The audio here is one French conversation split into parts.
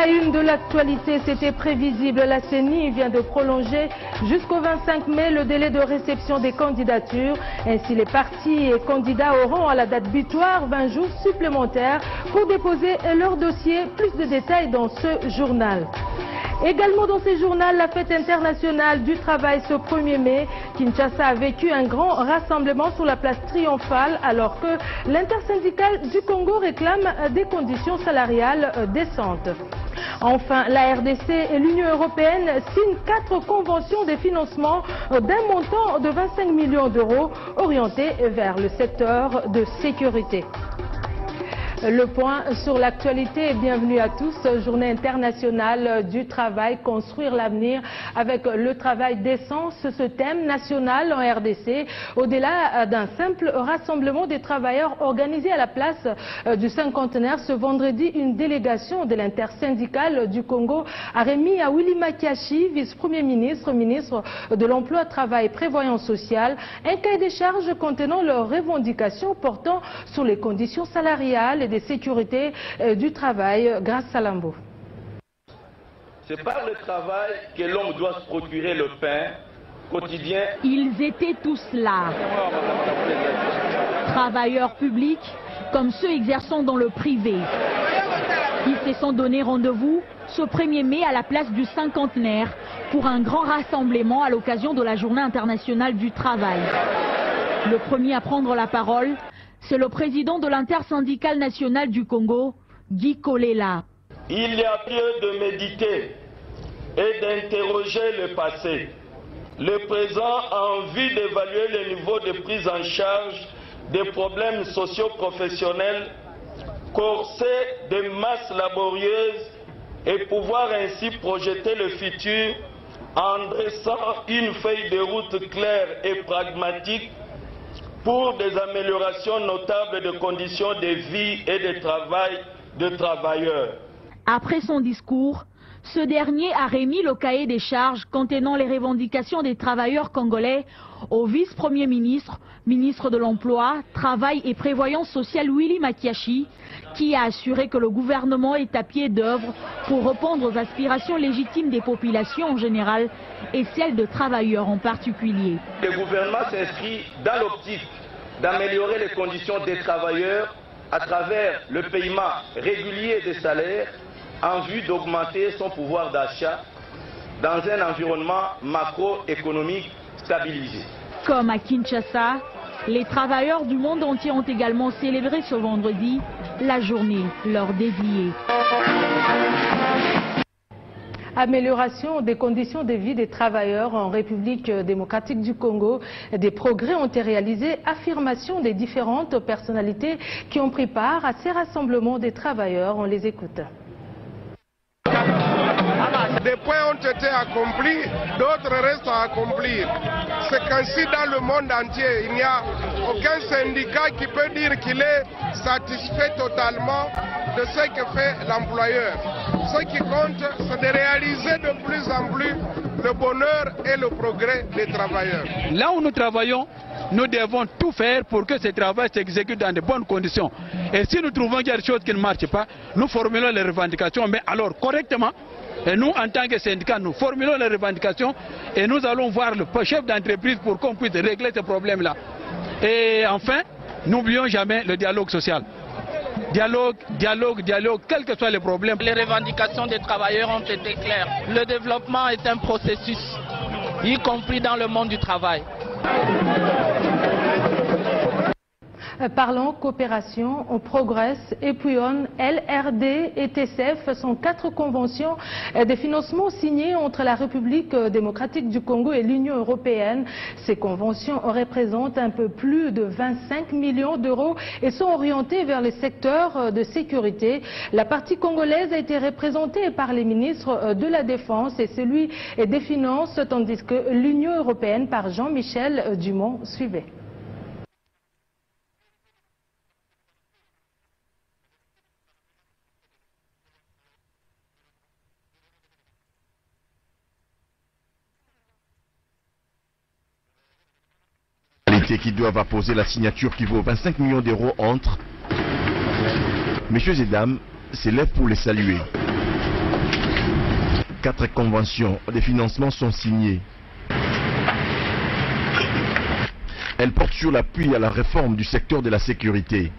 la une de l'actualité, c'était prévisible. La CENI vient de prolonger jusqu'au 25 mai le délai de réception des candidatures. Ainsi, les partis et candidats auront à la date butoir 20 jours supplémentaires pour déposer leur dossier. Plus de détails dans ce journal. Également dans ce journal, la fête internationale du travail ce 1er mai. Kinshasa a vécu un grand rassemblement sur la place triomphale alors que l'intersyndicale du Congo réclame des conditions salariales décentes. Enfin, la RDC et l'Union européenne signent 4 conventions de financement d'un montant de 25 millions d'euros orientés vers le secteur de sécurité. Le point sur l'actualité, bienvenue à tous. Journée internationale du travail, construire l'avenir avec le travail décent. Ce thème national en RDC, au-delà d'un simple rassemblement des travailleurs organisé à la place du cinquantenaire ce vendredi, une délégation de l'intersyndicale du Congo a remis à Willy Makiachi, vice-premier ministre, ministre de l'Emploi, Travail et Prévoyance sociale, un cahier des charges contenant leurs revendications portant sur les conditions salariales et des sécurités du travail. Grâce à Lambo. C'est par le travail que l'homme doit se procurer le pain quotidien. Ils étaient tous là. Travailleurs publics comme ceux exerçant dans le privé. Ils se sont donné rendez-vous ce 1er mai à la place du cinquantenaire pour un grand rassemblement à l'occasion de la Journée internationale du travail. Le premier à prendre la parole, c'est le président de l'intersyndicale nationale du Congo, Guy Kolela. Il y a lieu de méditer et d'interroger le passé. Le présent a envie d'évaluer le niveau de prise en charge des problèmes socio-professionnels, corsés de masses laborieuses et pouvoir ainsi projeter le futur en dressant une feuille de route claire et pragmatique pour des améliorations notables de conditions de vie et de travail de travailleurs. Après son discours, ce dernier a remis le cahier des charges contenant les revendications des travailleurs congolais au vice-premier ministre, ministre de l'Emploi, Travail et Prévoyance sociale Willy Makiachi, qui a assuré que le gouvernement est à pied d'œuvre pour répondre aux aspirations légitimes des populations en général et celles de travailleurs en particulier. Le gouvernement s'inscrit dans l'optique d'améliorer les conditions des travailleurs à travers le paiement régulier des salaires en vue d'augmenter son pouvoir d'achat dans un environnement macroéconomique stabilisé. Comme à Kinshasa, les travailleurs du monde entier ont également célébré ce vendredi la journée leur dédiée. Amélioration des conditions de vie des travailleurs en République démocratique du Congo. Des progrès ont été réalisés. Affirmation des différentes personnalités qui ont pris part à ces rassemblements des travailleurs. On les écoute. Des points ont été accomplis, d'autres restent à accomplir. C'est qu'ainsi dans le monde entier, il n'y a aucun syndicat qui peut dire qu'il est satisfait totalement de ce que fait l'employeur. Ce qui compte, c'est de réaliser de plus en plus le bonheur et le progrès des travailleurs. Là où nous travaillons, nous devons tout faire pour que ce travail s'exécute dans de bonnes conditions. Et si nous trouvons qu'il y a des choses qui ne marchent pas, nous formulons les revendications, mais alors correctement. Et nous, en tant que syndicat, nous formulons les revendications et nous allons voir le chef d'entreprise pour qu'on puisse régler ce problème-là. Et enfin, n'oublions jamais le dialogue social. Dialogue, dialogue, dialogue, quels que soient les problèmes. Les revendications des travailleurs ont été claires. Le développement est un processus, y compris dans le monde du travail. Parlons coopération, on progresse et puis LRD et TCF sont 4 conventions de financement signées entre la République démocratique du Congo et l'Union européenne. Ces conventions représentent un peu plus de 25 millions d'euros et sont orientées vers le secteur de sécurité. La partie congolaise a été représentée par les ministres de la Défense et celui des Finances, tandis que l'Union européenne par Jean-Michel Dumont suivait. Qui doivent apposer la signature qui vaut 25 millions d'euros entre. Messieurs et dames, s'élèvent pour les saluer. 4 conventions de financement sont signées. Elles portent sur l'appui à la réforme du secteur de la sécurité.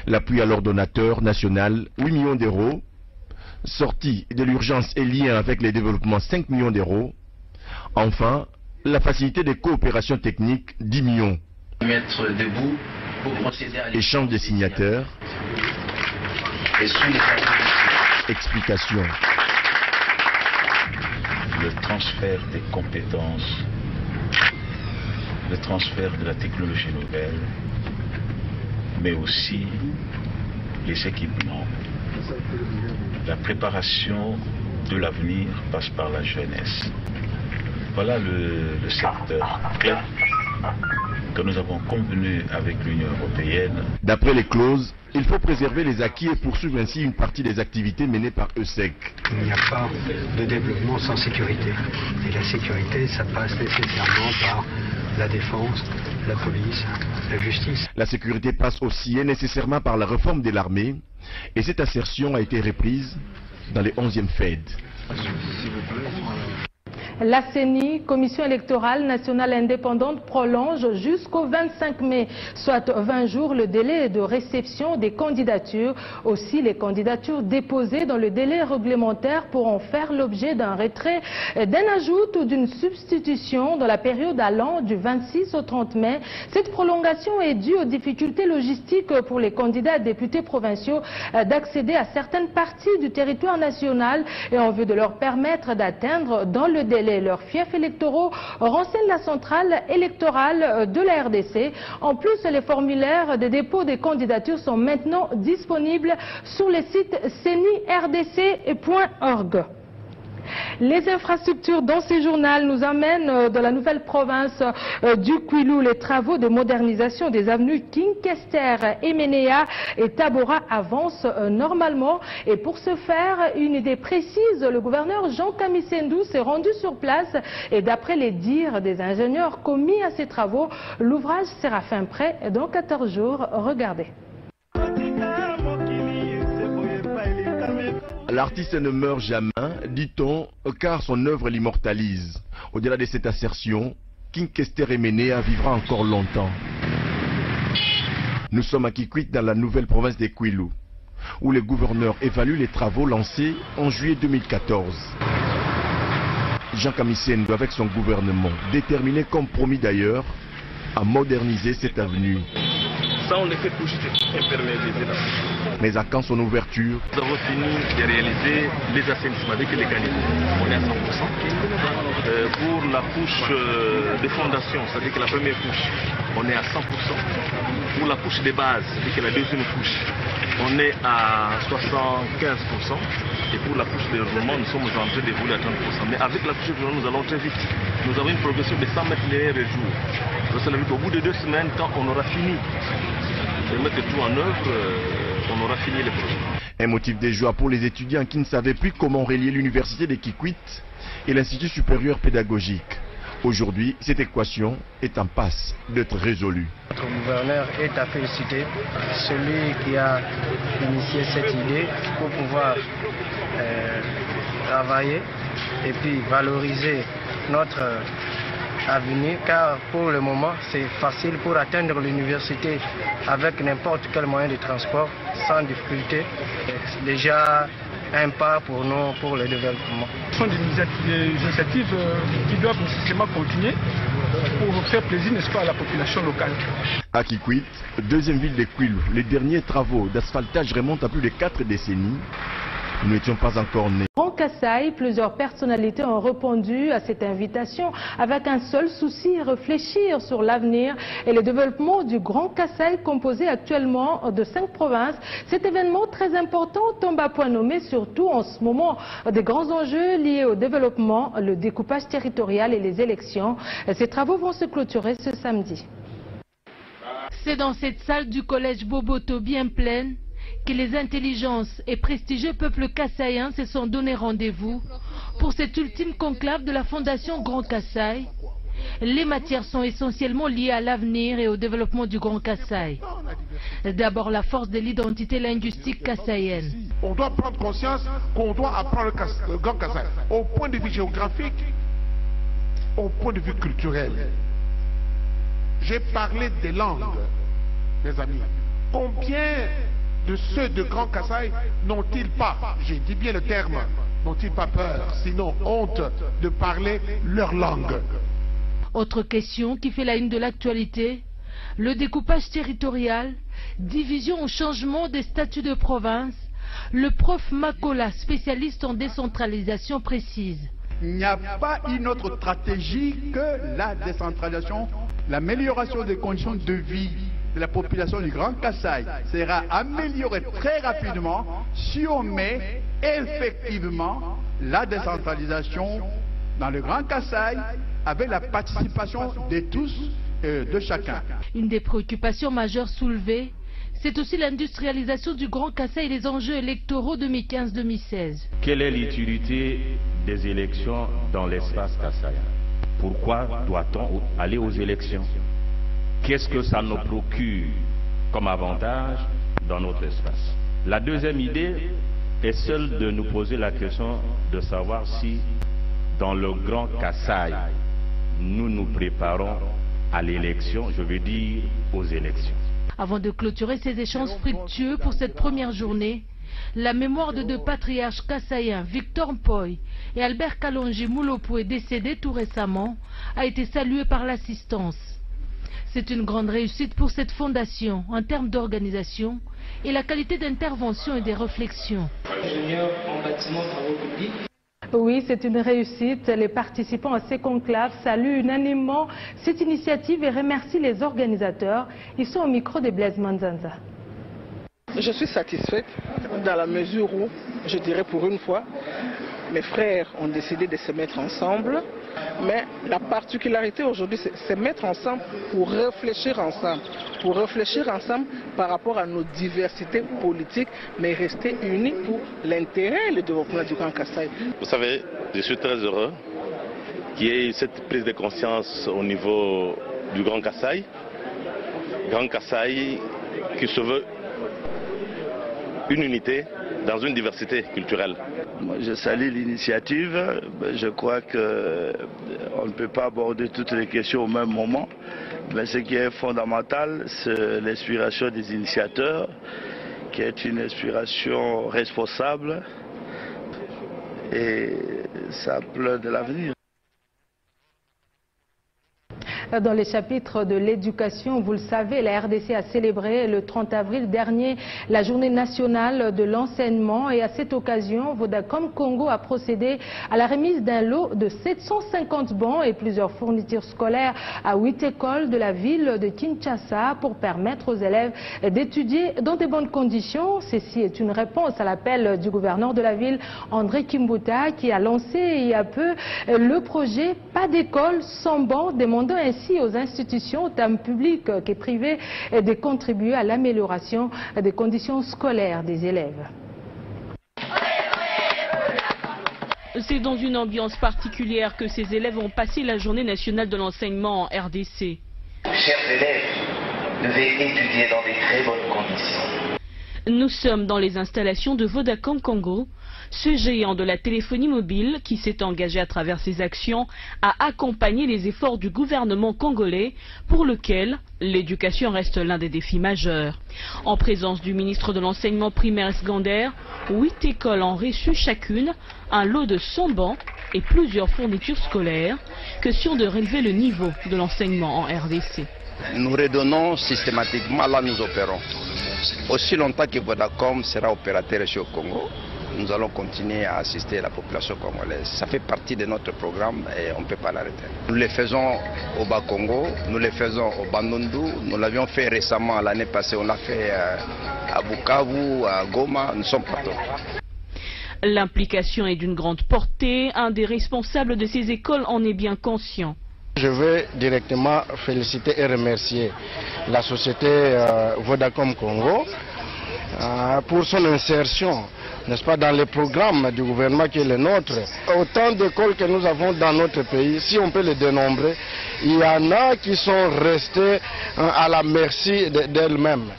L'appui à l'ordonnateur national, 8 millions d'euros. Sortie de l'urgence et lien avec les développements, 5 millions d'euros. Enfin, la facilité de coopération technique, 10 millions. Mettre debout pour procéder à échange des signataires. Et sous les explication. Le transfert des compétences, le transfert de la technologie nouvelle, mais aussi les équipements. La préparation de l'avenir passe par la jeunesse. Voilà le secteur clé que nous avons convenu avec l'Union européenne. D'après les clauses, il faut préserver les acquis et poursuivre ainsi une partie des activités menées par ESSEC. Il n'y a pas de développement sans sécurité. Et la sécurité, ça passe nécessairement par la défense, la police, la justice. La sécurité passe aussi et nécessairement par la réforme de l'armée. Et cette assertion a été reprise dans les 11e FED. La CENI, Commission électorale nationale indépendante, prolonge jusqu'au 25 mai, soit 20 jours, le délai de réception des candidatures. Aussi, les candidatures déposées dans le délai réglementaire pourront faire l'objet d'un retrait, d'un ajout ou d'une substitution dans la période allant du 26 au 30 mai. Cette prolongation est due aux difficultés logistiques pour les candidats députés provinciaux d'accéder à certaines parties du territoire national et en vue de leur permettre d'atteindre dans le délai leurs fiefs électoraux, renseigne la centrale électorale de la RDC. En plus, les formulaires de dépôt des candidatures sont maintenant disponibles sur le site cenirdc.org. Les infrastructures dans ce journal nous amènent dans la nouvelle province du Kwilu. Les travaux de modernisation des avenues Kinkester, Emenea et Tabora avancent normalement. Et pour ce faire, une idée précise, le gouverneur Jean Kamisendou s'est rendu sur place. Et d'après les dires des ingénieurs commis à ces travaux, l'ouvrage sera fin prêt dans 14 jours. Regardez. L'artiste ne meurt jamais, dit-on, car son œuvre l'immortalise. Au-delà de cette assertion, Kinkester Emenea vivra encore longtemps. Nous sommes à Kikwit, dans la nouvelle province des Kwilu, où le gouverneur évalue les travaux lancés en juillet 2014. Jean Kamisendou, avec son gouvernement, déterminé comme promis d'ailleurs, à moderniser cette avenue. Ça, on le fait pour juste imperméabiliser la couche. Mais à quand son ouverture? Nous avons fini de réaliser les assainissements avec les canaux. On est à 100%. Pour la couche de fondation, c'est-à-dire que la première couche, on est à 100%. Pour la couche de base, c'est-à-dire que la deuxième couche, on est à 75%. Et pour la couche de roulement, nous sommes en train d'évoluer à 30%. Mais avec la couche de roulement, nous allons très vite. Nous avons une progression de 100 mètres linéaires par jour. Cela veut dire qu'au bout de 2 semaines, quand on aura fini de mettre tout en œuvre, on aura fini le projet. Un motif de joie pour les étudiants qui ne savaient plus comment relier l'université de Kikwit et l'Institut supérieur pédagogique. Aujourd'hui, cette équation est en passe d'être résolue. Notre gouverneur est à féliciter, celui qui a initié cette idée pour pouvoir travailler et puis valoriser notre avenir, car pour le moment c'est facile pour atteindre l'université avec n'importe quel moyen de transport sans difficulté. C'est déjà un pas pour nous, pour le développement. Ce sont des initiatives qui doivent nécessairement continuer pour faire plaisir, n'est-ce pas, à la population locale. À Kikwit, deuxième ville de Kwilu, les derniers travaux d'asphaltage remontent à plus de 4 décennies. Nous n'étions pas encore nés. Grand Kasaï, plusieurs personnalités ont répondu à cette invitation avec un seul souci, réfléchir sur l'avenir et le développement du Grand Kasaï composé actuellement de 5 provinces. Cet événement très important tombe à point nommé, surtout en ce moment des grands enjeux liés au développement, le découpage territorial et les élections. Ces travaux vont se clôturer ce samedi. C'est dans cette salle du collège Boboto bien pleine que les intelligences et prestigieux peuples kassaïens se sont donné rendez-vous pour cet ultime conclave de la Fondation Grand Kasaï. Les matières sont essentiellement liées à l'avenir et au développement du Grand Kasaï. D'abord, la force de l'identité linguistique kassaïenne. on doit prendre conscience qu'on doit apprendre le Grand Kasaï au point de vue géographique, au point de vue culturel. J'ai parlé des langues, mes amis. Combien de ceux de Grand Kasaï n'ont-ils pas, j'ai dit bien le terme, n'ont-ils pas peur, sinon honte, de parler leur langue? Autre question qui fait la une de l'actualité, le découpage territorial, division ou changement des statuts de province. Le prof Makola, spécialiste en décentralisation, précise. Il n'y a pas une autre stratégie que la décentralisation. L'amélioration des conditions de vie de la population du Grand Kasaï sera améliorée très rapidement si on met effectivement la décentralisation dans le Grand Kasaï avec la participation de tous et de chacun. Une des préoccupations majeures soulevées, c'est aussi l'industrialisation du Grand Kasaï et les enjeux électoraux 2015-2016. Quelle est l'utilité des élections dans l'espace kassaïen? Pourquoi doit-on aller aux élections? Qu'est-ce que ça nous procure comme avantage dans notre espace? La deuxième idée est celle de nous poser la question de savoir si dans le Grand Kasaï, nous nous préparons à l'élection, je veux dire aux élections. Avant de clôturer ces échanges fructueux pour cette première journée, la mémoire de deux patriarches kassaïens, Victor Mpoy et Albert Kalonji Moulopoué, décédés tout récemment, a été saluée par l'assistance. C'est une grande réussite pour cette fondation en termes d'organisation et la qualité d'intervention et des réflexions. Ingénieur en bâtiment travaux publics. Oui, c'est une réussite. Les participants à ces conclaves saluent unanimement cette initiative et remercient les organisateurs. Ils sont au micro de Blaise Manzanza. Je suis satisfaite dans la mesure où, je dirais pour une fois, mes frères ont décidé de se mettre ensemble. Mais la particularité aujourd'hui, c'est se mettre ensemble pour réfléchir ensemble. Pour réfléchir ensemble par rapport à nos diversités politiques, mais rester unis pour l'intérêt et le développement du Grand Kasaï. Vous savez, je suis très heureux qu'il y ait cette prise de conscience au niveau du Grand Kasaï. Grand Kasaï qui se veut une unité dans une diversité culturelle. Moi, je salue l'initiative. Je crois qu'on ne peut pas aborder toutes les questions au même moment. Mais ce qui est fondamental, c'est l'inspiration des initiateurs, qui est une inspiration responsable. Et ça pleure de l'avenir. Dans les chapitres de l'éducation, vous le savez, la RDC a célébré le 30 avril dernier la journée nationale de l'enseignement et à cette occasion, Vodacom Congo a procédé à la remise d'un lot de 750 bancs et plusieurs fournitures scolaires à 8 écoles de la ville de Kinshasa pour permettre aux élèves d'étudier dans de bonnes conditions. Ceci est une réponse à l'appel du gouverneur de la ville, André Kimbuta, qui a lancé il y a peu le projet Pas d'école sans bancs, demandant ainsi aux institutions, tant publiques que privées, de contribuer à l'amélioration des conditions scolaires des élèves. C'est dans une ambiance particulière que ces élèves ont passé la journée nationale de l'enseignement en RDC. Chers élèves, devez étudier dans des très bonnes conditions. Nous sommes dans les installations de Vodacom Congo, ce géant de la téléphonie mobile qui s'est engagé à travers ses actions à accompagner les efforts du gouvernement congolais pour lequel l'éducation reste l'un des défis majeurs. En présence du ministre de l'enseignement primaire et secondaire, 8 écoles ont reçu chacune un lot de 100 bancs et plusieurs fournitures scolaires, question de relever le niveau de l'enseignement en RDC. Nous redonnons systématiquement là nous opérons. Aussi longtemps que Vodacom sera opérateur ici au Congo, nous allons continuer à assister la population congolaise. Ça fait partie de notre programme et on ne peut pas l'arrêter. Nous le faisons au Bas-Congo, nous le faisons au Bandundu, nous l'avions fait récemment l'année passée, on l'a fait à Bukavu, à Goma, nous sommes partout. L'implication est d'une grande portée, un des responsables de ces écoles en est bien conscient. Je veux directement féliciter et remercier la société Vodacom Congo pour son insertion, n'est-ce pas, dans les programmes du gouvernement qui est le nôtre. Autant d'écoles que nous avons dans notre pays, si on peut les dénombrer, il y en a qui sont restées à la merci d'elles-mêmes.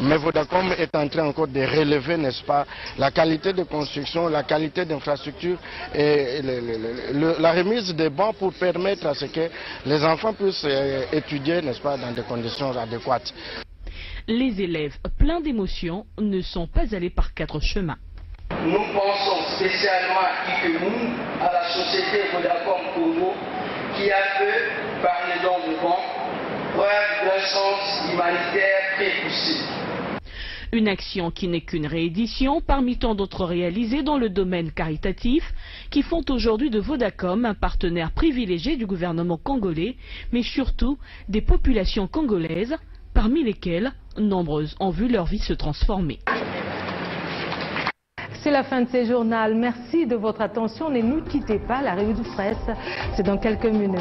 Mais Vodacom est en train encore de relever, n'est-ce pas, la qualité de construction, la qualité d'infrastructure et la remise des bancs pour permettre à ce que les enfants puissent étudier, n'est-ce pas, dans des conditions adéquates. Les élèves pleins d'émotions ne sont pas allés par 4 chemins. Nous pensons spécialement à Ikemou, à la société Vodacom Congo, qui a fait, par les dons de banque, preuve d'un sens humanitaire très poussé. Une action qui n'est qu'une réédition parmi tant d'autres réalisées dans le domaine caritatif qui font aujourd'hui de Vodacom un partenaire privilégié du gouvernement congolais, mais surtout des populations congolaises, parmi lesquelles nombreuses ont vu leur vie se transformer. C'est la fin de ce journal. Merci de votre attention. Ne nous quittez pas. La revue de presse, c'est dans quelques minutes.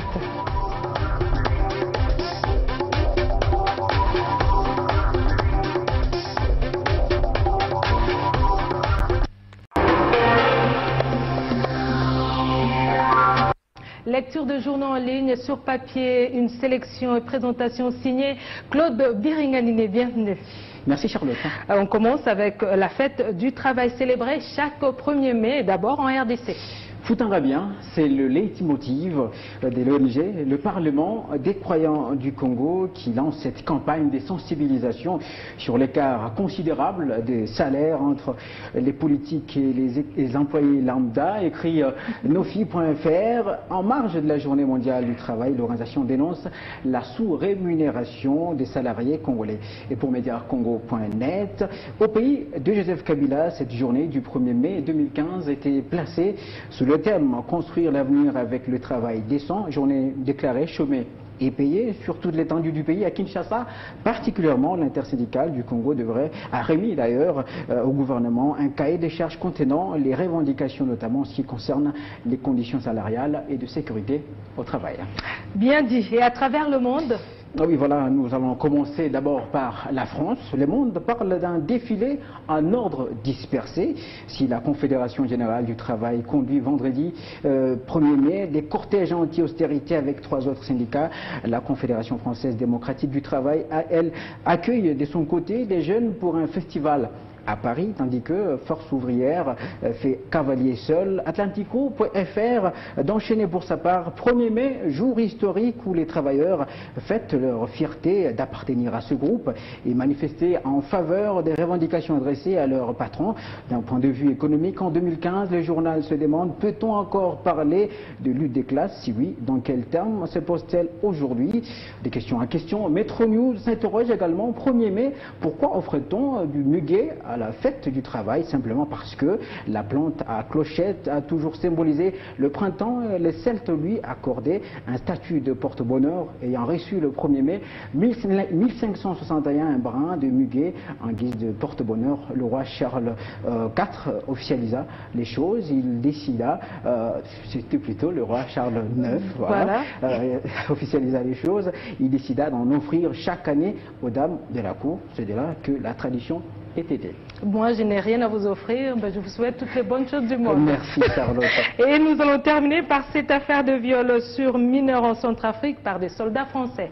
Lecture de journaux en ligne, sur papier, une sélection et présentation signée Claude Biringanine. Bienvenue. Merci Charlotte. On commence avec la fête du travail célébrée chaque 1er mai, d'abord en RDC. Foutanra bien, c'est le leitmotiv de l'ONG, le Parlement des croyants du Congo, qui lance cette campagne de sensibilisation sur l'écart considérable des salaires entre les politiques et les employés lambda, écrit nofi.fr. En marge de la journée mondiale du travail, l'organisation dénonce la sous-rémunération des salariés congolais. Et pour mediacongo.net, au pays de Joseph Kabila, cette journée du 1er mai 2015 était placée sous le thème « Construire l'avenir avec le travail décent », journée déclarée chômée et payée sur toute l'étendue du pays. À Kinshasa, particulièrement, l'intersyndicale du Congo a remis d'ailleurs au gouvernement un cahier des charges contenant les revendications, notamment en ce qui concerne les conditions salariales et de sécurité au travail. Bien dit. Et à travers le monde ? Ah oui, voilà, nous allons commencer d'abord par la France. Le Monde parle d'un défilé en ordre dispersé. Si la Confédération Générale du Travail conduit vendredi 1er mai des cortèges anti-austérité avec 3 autres syndicats, la Confédération Française Démocratique du Travail, elle, accueille de son côté des jeunes pour un festival à Paris, tandis que Force ouvrière fait cavalier seul. Atlantico.fr d'enchaîner pour sa part 1er mai, jour historique où les travailleurs fêtent leur fierté d'appartenir à ce groupe et manifester en faveur des revendications adressées à leur patron. D'un point de vue économique, en 2015, le journal se demande, peut-on encore parler de lutte des classes? Si oui, dans quels termes se pose-t-elle aujourd'hui? Des questions à questions. Metro News s'interroge également, 1er mai, pourquoi offre-t-on du muguet à la fête du travail? Simplement parce que la plante à clochette a toujours symbolisé le printemps. Les Celtes lui accordaient un statut de porte-bonheur, ayant reçu le 1er mai 1561 un brin de muguet en guise de porte-bonheur. Le roi Charles IV officialisa les choses. Il décida, c'était plutôt le roi Charles IX, officialisa les choses. Il décida d'en offrir chaque année aux dames de la cour. C'est de là que la tradition est aidée. Moi, je n'ai rien à vous offrir. Je vous souhaite toutes les bonnes choses du monde. Merci, Charlotte. Et nous allons terminer par cette affaire de viol sur mineurs en Centrafrique par des soldats français.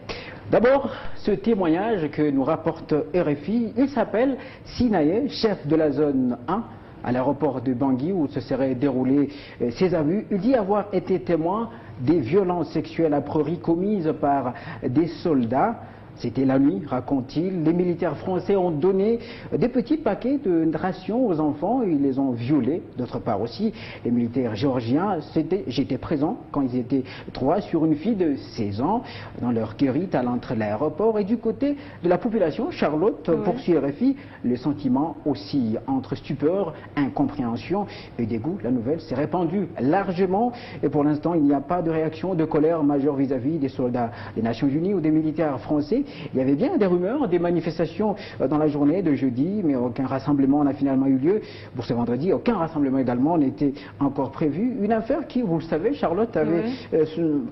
D'abord, ce témoignage que nous rapporte RFI, il s'appelle Sinaye, chef de la zone 1, à l'aéroport de Bangui où se seraient déroulés ces abus. Il dit avoir été témoin des violences sexuelles a priori commises par des soldats. C'était la nuit, raconte-t-il. Les militaires français ont donné des petits paquets de rations aux enfants et ils les ont violés. D'autre part aussi, les militaires géorgiens, j'étais présent quand ils étaient 3 sur une fille de 16 ans dans leur guérite à l'entrée de l'aéroport. Et du côté de la population, Charlotte, poursuit RFI, le sentiment aussi entre stupeur, incompréhension et dégoût. La nouvelle s'est répandue largement et pour l'instant, il n'y a pas de réaction de colère majeure vis-à-vis des soldats des Nations Unies ou des militaires français. Il y avait bien des rumeurs, des manifestations dans la journée de jeudi, mais aucun rassemblement n'a finalement eu lieu. Pour ce vendredi, aucun rassemblement également n'était encore prévu. Une affaire qui, vous le savez, Charlotte, avait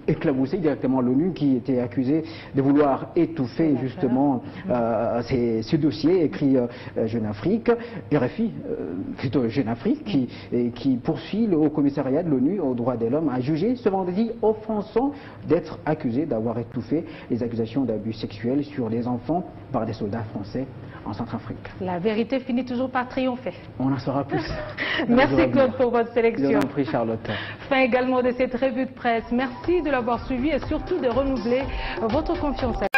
éclaboussé directement l'ONU, qui était accusée de vouloir étouffer justement ce dossier, écrit Jeune Afrique, RFI, plutôt Jeune Afrique, qui poursuit le Haut Commissariat de l'ONU aux droits de l'homme à juger ce vendredi offensant d'être accusé d'avoir étouffé les accusations d'abus sexuels sur les enfants par des soldats français en Centrafrique. La vérité finit toujours par triompher. On en saura plus. Merci Claude pour votre sélection. Je vous en prie, Charlotte. Fin également de cette revue de presse. Merci de l'avoir suivi et surtout de renouveler votre confiance.